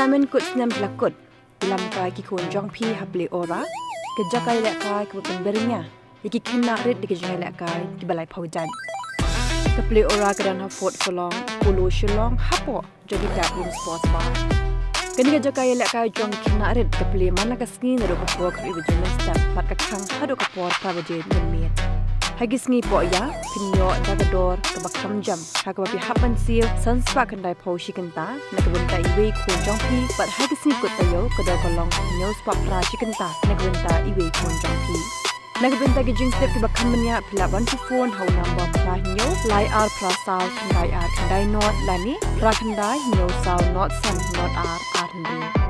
Pelamen kut senam belakut dalam kai ki kun jong pi ha Playora ke Jaka Ïalehkai ke Pyrbyrngia iki Khynah rit di ke jong Ïalehkai di balai paujan ke Playora ke dan ha fort kolong Polo shalong hapo jadi tak room sports bar kini ke Jaka Ïalehkai jong Khynah rit ke play mana ke sngi ro ke por ke ibu step pat ke khang hado ke por pa baje men Hagi sngi po ya, pinyo dagador kabakam jam. Hagababi hapan siyo, sanspa kandai po shikanta, nagawinta iwe kun jongpi, but hagi sngi kut tayo, kadar kolong pinyo spa pra shikanta, nagawinta iwe kun jongpi. Nagawinta gijing step kibakam manya pila 1 to 4 hau number pra hinyo, lai ar pra sao kandai not lani, pra kandai hinyo sao not san not ar hindi.